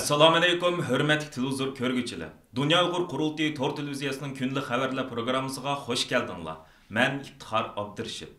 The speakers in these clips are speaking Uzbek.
Assalomu alaykum, hörmətli televizor ko'rguvchilar. Dunyo Uyg'ur qurultiyi tor televiziyasining kunlik xabarlar programmasiga xush keldinglar. Men İftixar Abdurashid.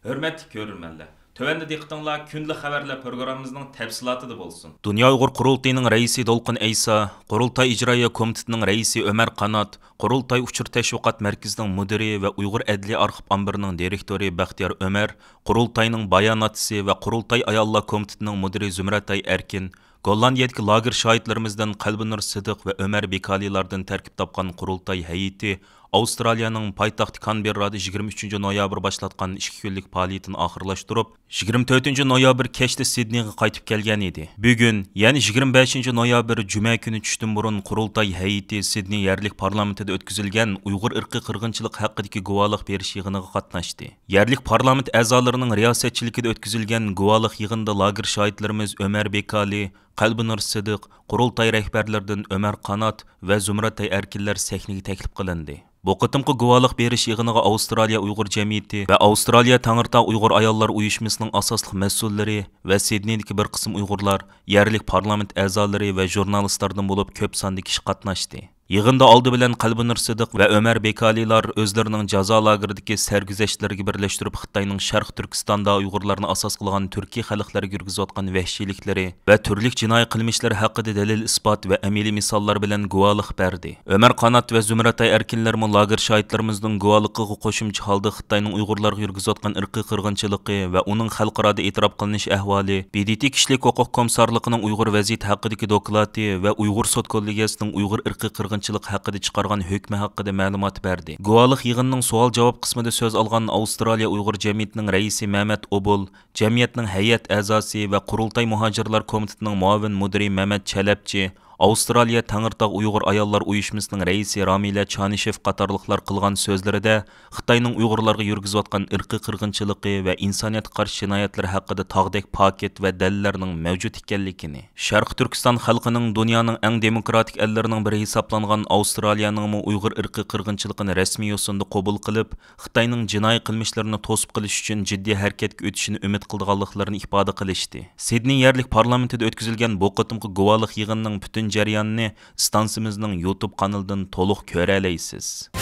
Hörmətli ko'rurmanlar. Tövəndə diqqətinizlər kunlik xabarlar programmamızın təfsilatı bolsun. Dunyo Uyg'ur qurultiyining raisi Dolqin Aysa, Qurultay ijroiya komitetining raisi Ömer Qanat, Qurultay uchur tashviqot markazining mudiri va Uyg'ur adliya arxiv ombirining direktori Baxtiyor Ömer, Qurultayning bayonotchisi va Qurultay ayollar komitetining mudiri Zumratay Erkin, Gollandiyadagi lager shohidlarimizdan Qalbinur Sidiq va Ömer Bekalilardan tarkib topgan Qurultay hayiti Avstraliyaning poytaxti Canberrada 23 noyabr boshlatgan 2 kunlik faoliyatini oxirlashtirib, 24 noyabr kechda Sidneyga qaytib kelgan edi. Bugun, ya'ni 25 noyabr juma kuni tushdan burun Qurultay hayiti Sidney yerlik parlamentida o'tkazilgan Uyg'ur irqiy qirg'inchilik haqidagi guvohlik berish yig'iniga qatnashdi. Yerlik parlament a'zolarining riyosatchiligida o'tkazilgan guvohlik yig'inida lager shohidlarimiz Ömer Bekali, Qalbinur Sidiq, Qurultay rahbarlaridan Ömer Qanat va Zumratay Erkinlar sahnaga taklif qilindi. Bu qitimqi guvohlik berish yig'iniga Avstraliya Uyg'ur jamiyati va Avstraliya Tangirtog' Uyg'ur ayollar uyushmasining asosli mas'ullari va Sidneydagi bir qism Uyg'urlar, yerlik parlament a'zolari va jurnalistlardan bo'lib ko'p sonli kishi qatnashdi. Yig'inda oldi bilan Qalbinur Sidiq va Ömer Bekalilar o'zlarining jazo lageridagi sarguzashtlariga birlashtirib Xitoyning Sharq Turkistonda Uyg'urlarni asos qilgan Turkiy xalqlariga yurgizayotgan vahshiyliklari va turli jinoiy qilmishlar haqida dalil isbot va amaliy misollar bilan guvohlik berdi. Ömer Qanat va Zumratay Erkinlar lager shohidlarimizning guvohligiga qo'shimcha holda Xitoyning Uyg'urlarga yurgizayotgan irqiy qirg'inchiligi va uning xalqaro e'tirof qilinish ahvoli, BDT kishilik huquq komissarligining Uyg'ur vaziyati haqidagi doklati va Uyg'ur sud kollegiyasining Uyg'ur irqiy qirg'inchilik haqida chiqargan hukmi haqida ma'lumot berdi. Guvohlik yig'inining savol-javob qismida so'z olgan Avstraliya Uyg'ur jamiyatining raisi Mehmet Obul, jamiyatning hay'at a'zosi va Qurultay muhojirlar komitetining muavin mudiri Mehmet Chalabchi, Avstraliya Tangirtog' Uyg'ur ayollar uyushmasining raisi Ramila Chanishev qatorliqlar qilgan so'zlarida Xitoyning Uyg'urlarga yurgizayotgan irqiy qirg'inchiligi va insoniyatga qarshi jinoyatlar haqida tog'dek paket va dalillarning mavjud ekanligini, Sharq Turkiston xalqining dunyoning eng demokratik ellarining biri hisoblangan Avstraliyaning Uyg'ur irqiy qirg'inchiligini rasmiy yo'sinda qabul qilib, Xitoyning jinoiy qilmishlarini to'sib qilish uchun jiddiy harakatga o'tishini umid qilganliklarini ifoda qilishdi. Sidney yerlik parlamentida o'tkazilgan bu qitimqi guvohlik yig'inining butun jarayonni stansimizning YouTube kanalidan to'liq ko'ra olasiz.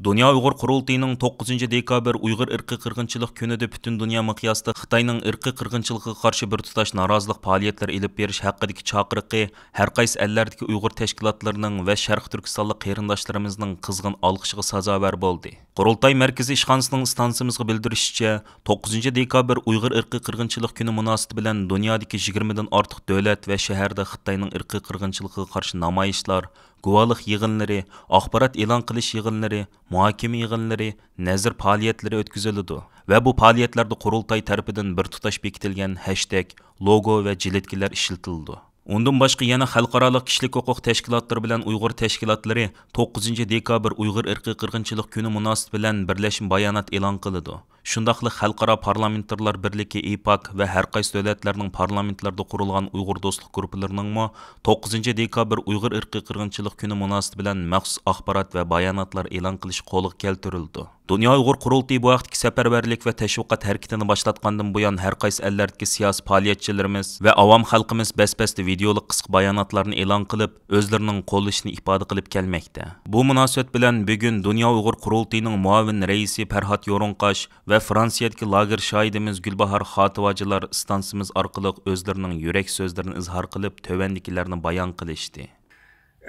Dunyo Uyg'ur qurultiyining 9 dekabr Uyg'ur irqiy qirg'inchilik kunida butun dunyo miqyosida Xitoyning irqiy qirg'inchiligiga qarshi bir tutash norozilik faoliyatlari olib berish haqidagi chaqiriqi har qaysi ellardagi Uyg'ur tashkilotlarining va Sharq Turkistonlik qarindoshlarimizning qizg'in olqishiga sazovor bo'ldi. Qurultay markaziy ishxonasining stansimizga bildirishicha, 9 dekabr Uyg'ur irqiy qirg'inchilik kuni munosabati bilan dunyodagi 20 dan ortiq davlat va shaharda Xitoyning irqiy qirg'inchiligiga qarshi namoyishlar, guvohlik yig'inlari, axborot e'lon qilish yig'inlari, muhokama yig'inlari, nazr faoliyatlari o'tkaziladi va bu faoliyatlarda Qurultay tarafidan bir tutash bekitilgan hashtag, logo va jiletkalar ishlatildi. Undan boshqa yana xalqaro kishilik huquq tashkilotlari bilan Uyg'ur tashkilotlari 9 dekabr Uyg'ur irqiy qirg'inchilik kuni munosabati bilan birlashma bayonot e'lon qildi. Shundaqli xalqaro parlamentarlar birligi IPAK va har qaysi davlatlarning parlamentlarida qurilgan Uyg'ur do'stlik guruhlarining 9 dekabr Uyg'ur irqiy qirg'inchilik kuni munosabati bilan maxsus axborot va bayonotlar e'lon qilish qo'lga keltirildi. Dunyo Uyg'ur qurultiyi bu vaqtdagi safarbarlik va tashviqot harakatini boshlatgandan buyon har qaysi ellardagi siyosiy faoliyatchilarimiz va avom xalqimiz bas-basda videolik qisqa bayonotlarni e'lon qilib, o'zlarining qo'llashini ifoda qilib kelmoqda. Bu munosabat bilan bugun Dunyo Uyg'ur qurultiyining muavin raisi Farhod Yo'rinqosh va Fransiyadagi lager shohidimiz Gulbahor Xotivojilar stansimiz orqali o'zlarining yurak so'zlarini izhor qilib, tövendikilarni bayon qilishdi.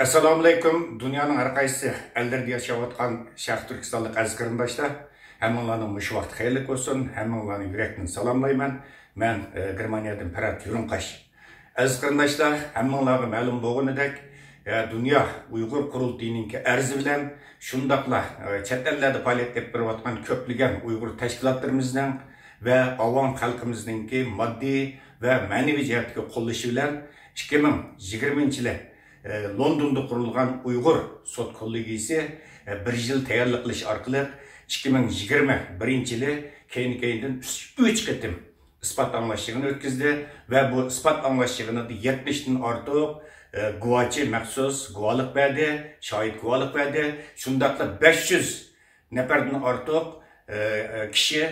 Assalomu alaykum. Dunyoning har qaysi ellarida yashayotgan Sharq Turkistonlik aziz qarindoshlar, hammanglarning mush vaqt xayrli bo'lsin. Hammanglarni yurakdan salomlayman. Men Germaniyadan Farhod Yo'rinqosh. Aziz qarindoshlar, hammanglarga ma'lum bo'lganidek, Dunyo Uyg'ur qurultiyining arzi bilan shundaqla chet ellarda faoliyat olib berayotgan ko'plagan Uyg'ur tashkilotlarimizning va avom xalqimizning moddiy va ma'naviy jihatga qo'llashi bilan 2020-yil Londonda qurilgan Uyg'ur sud kollegiyasi bir yil tayyorlik qilish orqali 2021-yili keyin 3 qitim isbot anglashig'ini o'tkazdi va bu isbot anglashig'ini 70 dan ortiq guvohchi maxsus guvohlik berdi, shohid guvohlik berdi. Shundaqla 500 nafardan ortiq kishi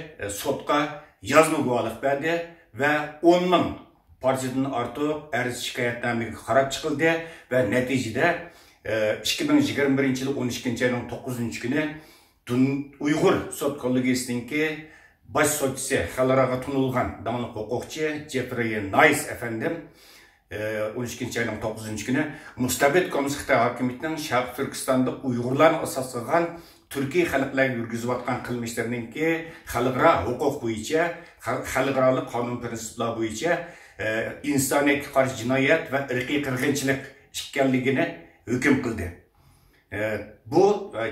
sudga yozma guvohlik berdi va 10 ming parçadan artıq arz şikayetnamega qarab chiqildi va natijada 2021 yılı 12 ayının 9 günü Uyghur sot kollegiyasınınki baş sotçisi xalqaraga tunulgan dağınıq hukukçu Jeffrey Nice efendim 12 ayının 9 günü Mustabid Komünist Xitay hakimiyetinin Şarkı Türkistan'da Uygurlarni asaslangan Türkiye xalqlar yurgizib atgan qilmishlarininki xalqaro huquq bo'yicha, xalqaro qonun prinsiplar bo'yicha insoniyatga qarshi jinoyat va irqiy qirg'inchilik ekanligini hukm qildi. Bu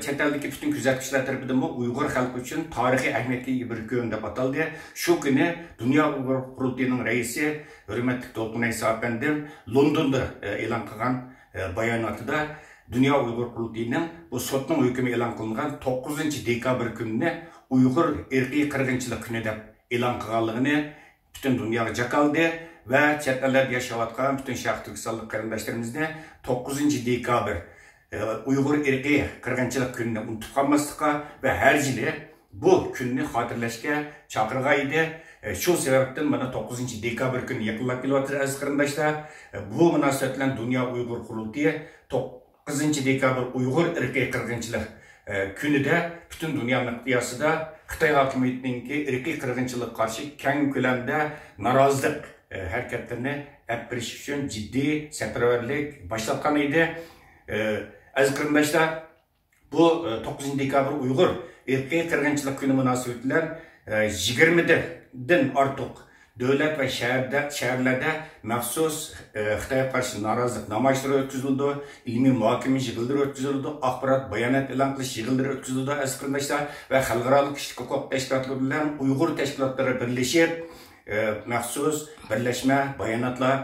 chet eldagi butun kuzatuvchilar tarafidan Uyg'ur xalqi uchun tarixiy ahamiyatli bir kun deb ataldi. Shu kuni Dunyo Uyg'ur qurultiyining raisi hurmatli To'lqin Ayso afandim Londonda e'lon qilgan bayonotida Dünya Uyghur Qurultiyining bu sotning hukmi e'lon qilingan 9 dekabr kunini Uyg'ur irqiy qirg'inchilik kuni deb e'lon qilganligini butun dunyoga jakaldi va chet ellarda yashayotgan butun Sharq Turkistonlik qarindoshlarimizni 9 dekabr Uyg'ur irqiy qirg'inchilik kunini unutib qolmaslikqa va har yili bu kunni xotirlashga chaqirgan edi. Shu sababdan mana 9 dekabr kuni yaqinlab kelyapti aziz qarindoshlar. Bu munosabat bilan Dunyo Uyg'ur Qurultiyi 9 dekabr Uyg'ur irqiy qirg'inchilik kunida butun dunyo miqyosida Xitoy hokimiyatininki irqiy qirg'inchilik qarshi keng ko'lamda norozilik harakatlarini olib berish uchun jiddiy safarbarlik boshlatgan edi. Aziz qarindoshlar, bu 9 dekabr Uyg'ur irqiy qirg'inchilik kuni munosabati bilan 20dan ortiq davlat va shaharlarda maxsus Xitoyga qarshi norozilik namoyishlari o'tkazildi, ilmiy muhokama yig'inlari o'tkazildi, axborot bayonot e'lon qilish yig'inlari o'tkazildi aziz qarindoshlar va xalqaro kishilik huquq tashkilotlari bilan Uyg'ur tashkilotlari birlashib maxsus birlashma bayonotlar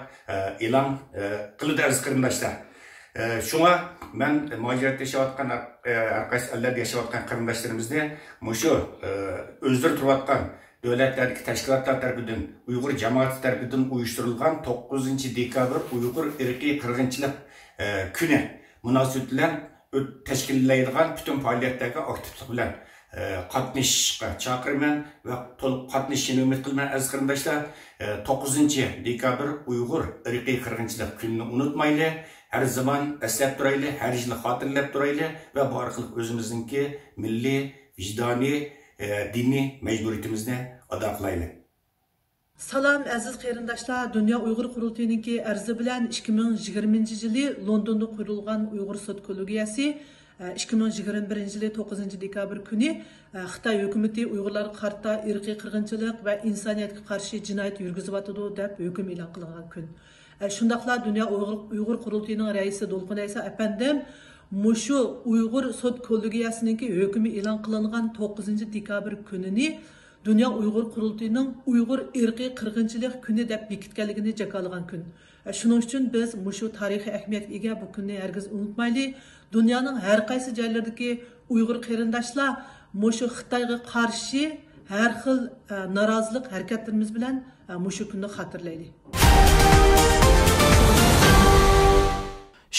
e'lon qildi aziz qarindoshlar. Şuna ben muhaciratda yashayotgan har qaysi ellarda yashayotgan qarindoshlarimizni mushu o'zlari turayotgan davlatlardagi tashkilotlar tarafidan Uyg'ur jamoati tarafidan uyushtirilgan 9 dekabr Uyg'ur irqiy qirg'inchilik kuni munosabati bilan tashkillaydigan butun faoliyatdagi aktivlik bilan qatnashishga chaqiraman va to'liq qatnashishni umid qilaman aziz qarindoshlar. 9 dekabr Uyg'ur irqiy qirg'inchilik kunini unutmaylik. Her zaman eslab turayli, her yıl hatırlab turayli ve bu orqali o'zimizningki milliy, vijdoniy, diniy mecburiyetimizni ado qilaylik. Salam aziz qarindoshlar, Dunyo Uyg'ur Qurultiyiningki arzi bilan 2020-yili Londonda qurilgan Uyg'ur sud kollegiyasi 2021-yili 9 dekabr kuni Xitoy hukumati Uyg'urlarga qarta irqiy qirg'inchilik va insoniyatga qarshi jinoyat yurgizyotidi deb hukm e'lon qilingan kun. Şundaqla Dünya Uyghur Qurultiyining raisi To'lqin Ayso afandim mushu Uyg'ur sud kollegiyasininki hukmi e'lon qilingan 9 dekabr kunini Dünya Uyghur Qurultiyining Uyg'ur irqiy qirg'inchilik kuni deb bekitganligini jakalagan kun. Shuning uchun biz mushu tarixiy ahamiyatga ega bu kunni hargiz unutmaylik. Dunyoning har qaysi joylaridagi Uyg'ur qarindoshlar mushu Xitoyga qarshi har xil norozilik harakatlarimiz bilan mushu kunni xotirlaylik.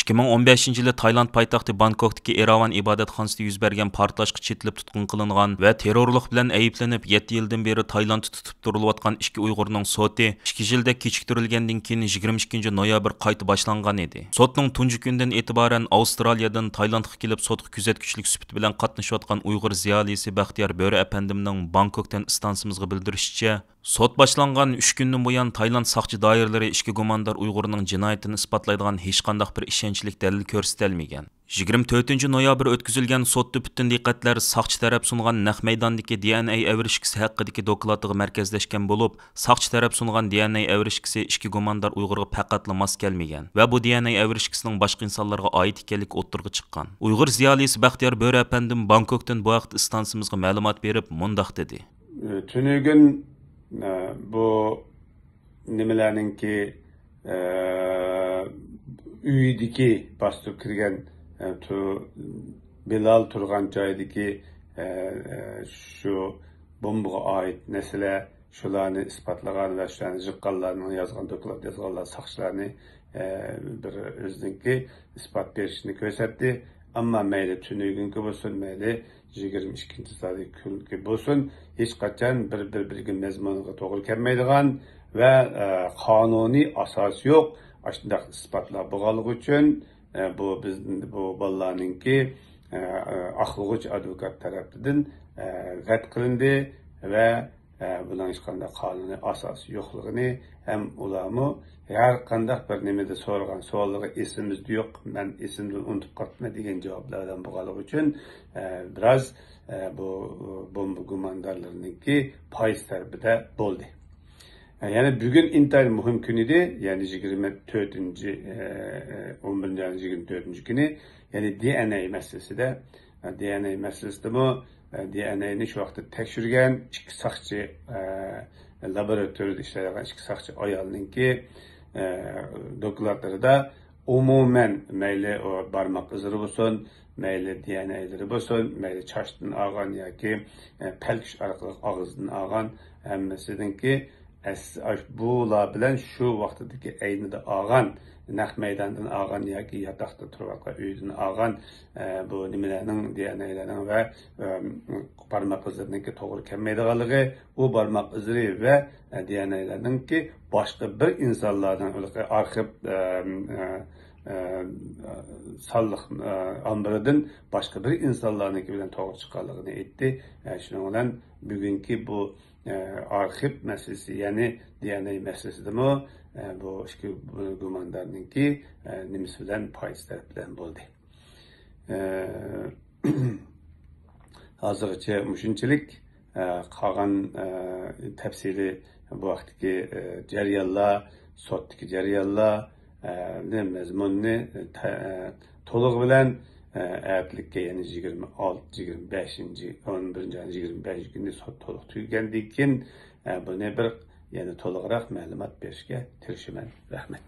2015-yili Tayland poytaxti Bangkokdagi Eravan ibodatxonasida yuz bergan portlashga chetilib tutqun qilingan va terrorlik bilan ayblanib 7 yildan beri Taylandda tutib turilayotgan 2 Uyg'urning soti 2 yilda kechiktirilgandan keyin 22 noyabr qayta boshlangan edi. Sotning tunji kundan e'tiboran Avstraliyadan Taylandga kelib sotga kuzatuvchilik sifati bilan qatnashayotgan Uyg'ur ziyolisi Baxtiyor Bo'ri apandimning Bangkokdan istansimizga bildirishicha, sot boshlangan 3 kundan buyon Tayland saqchi doiralari 2 gumondor Uyg'urning jinoyatini isbotlaydigan hech qanday bir ishonchli dalil ko'rsatilmagan. 24 noyabr o'tkazilgan sotda butun diqqatlar saqchi taraf sungan naq maydondagi DNA avrishkisi haqidagi dokladga markazlashgan bo'lib, saqchi taraf sungan DNA avrishkisi 2 gumondor Uyg'urga faqatla mos kelmagan va bu DNA avrishkisining boshqa insonlarga oid ekanligi o'ttirga chiqqan. Uyg'ur ziyolisi Baxtiyor Bo'ri apandim Bangkokdan bu vaqt istansimizga ma'lumot berib, mundaq dedi. Tunugun bu nimalarninki uydagi bosib kirgan Bilal turgan joydagi shu bombaga oid narsalar shularni isbotlagan va shularni jiqqanlarning yozgan doklad yozganlar saqchilarni bir o'ziniki isbot berishini ko'rsatdi. Ammo mayli tunugunki bo'lsin, mayli 22 soatlik kunligi bo'lsin, hech qachon bir-biriga mazmuniga to'g'ri kelmaydigan va qonuniy asos yo'q shunday isbotlar bo'lganligi uchun bu bolalarningki aqlg'uch advokat tarafidan rad qilindi va buning hech qanday qonuniy asosi yo'qligini ham ularmi har qanday bir nimada so'ragan savollarga esimizda yo'q, men esimdan unutib qolibman degan javoblardan bo'lganligi uchun biroz bu bomba gumondorlarningki foiz tarafida bo'ldi. Yani bugün intayin muhim gün idi. Yani 24. 11. günü yani DNA meselesi de DNA meselesi de bu DNA'ni şu vakti tekşürgen iki sakçı laboratuvarda işlenen iki sakçı ayalınki dokülatları da umumen meyli o barmak izleri olsun, meyli DNA'ları olsun, meyli çaştın ağan ya ki pelkiş arkalık ağızdan ağan hemmesidinki bular bilan shu vaqtdagi aynida olgan naq maydondan olgan yoki yotoqda turgan uydan olgan bu nimalarning DNA'larning va barmoq izlarininki to'g'ri kelmaydiganligi, u barmoq izlari va DNA'larningki boshqa bir insonlarning arxiv sonliq ombiridan boshqa bir insonlarniki bilan to'g'ri chiqqanligini aytdi. Shuning bilan bugungi bu arxiv meselesi yani DNA meselesi de mi bu iki gumondorninki nimasi bilan foiz bilan bo'ldi. Hozircha mushunchalik qolgan tafsili bu vaqtdagi jarayonlar, sotdagi jarayonlar mazmunni to'liq bilan ertlikka yani 26, 25, 11, 25 günde to'liq tugagandan keyin buni bir yani to'liqroq ma'lumot berishga tirishaman. Rahmat.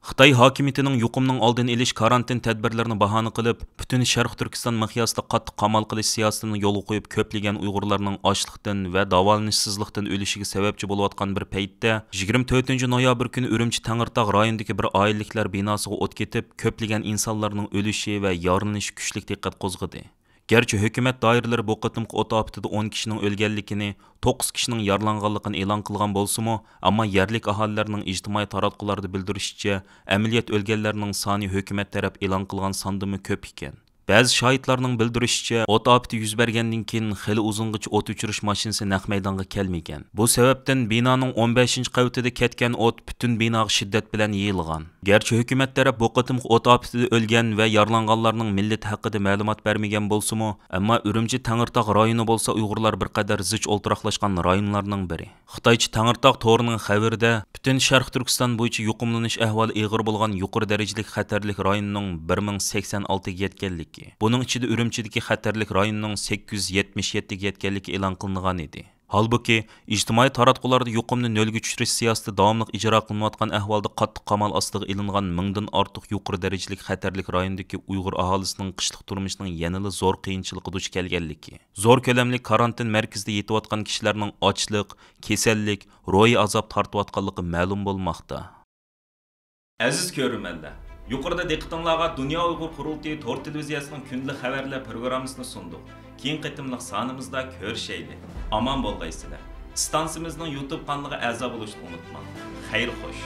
Xitoy hokimiyatining yuqumning oldini olish karantin tadbirlarini bahona qilib, butun Sharq Turkiston miqyosida qattiq qamal qilish siyosatini yo'l qo'yib, ko'plagan Uyg'urlarning ochlikdan va davolanishsizlikdan o'lishiga sababchi bo'layotgan bir paytda 24-noyabr kuni Urumchi Tangirtog' rayonidagi bir oilaliklar binosiga o't ketib, ko'plagan insonlarning o'lishi va yorilishi kuchli diqqat qo'zg'adi. Gerçi hükümet dairələri bu qatımqı ot afətində 10 kişinin ölgənligini, 9 kişinin yaralanğanlığını elan qılğan bolsunmu, amma yerlik ahalilərinin ictimai taratqularda bildirişçə, əməliyyat ölgənlərinin sani hökumət tərəf elan qılğan sandımı köp ikən. Bəzi şahitlərinin bildirişçə, ot afəti yüz bərgəndən keyin xeyli uzunğıç ot uçuruş maşinisi naq maydonga kelməyən. Bu səbəbdən binanın 15-ci qavatida ketgan ot bütün binaga şiddat bilan yeyilgan. Gerçi hökumət tərəf bu qatımqı ot afətində ölgən və yaralanğanlarning millət haqqında məlumat berməyən bolsunmu, amma Urumchi Tangirtog' rayonu bolsa Uyg'urlar bir qadar zich o'ltiraqlashgan rayonlarning biri. Xitoycha Tangirtog' to'rining xabarida bütün Sharq Turkiston bo'yicha yuqumlanish ahvoli og'ir bo'lgan yuqori darajalik xatarlik rayonining 1086 ga yetganligi. Bunun içinde Ürümçideki xatarlik rayonunun 877 ga yetganligi e'lon qilingan edi. Halbuki, ijtimoiy taratqularda yuqumni nölga tushirish siyosati davomli ijro qilinayotgan ahvolda qattiq qamal ostiga ilingan 1000 dan ortiq yuqori darajalik xatarlik rayonidagi Uyg'ur aholisining qishliq turmushining yanada zo'r qiyinchilikqa duch kelganligi, zo'r ko'lamli karantin markazida yetayotgan kishilarning ochlik, kasallik, ruhiy azob tortayotganligi ma'lum bo'lmoqda. Aziz ko'ruvchilar, yuqorida diqqatingizga Dunyo Uyg'ur qurultiyi to'rt televiziyasining kundalik xabarlar programmasini sundik. Keyin qitimliq sonimizda ko'rishaylik. Aman bo'lgaysizlar. Stansimizning YouTube kanaliga a'zo bo'lishni unutmang. Xayr xo'sh.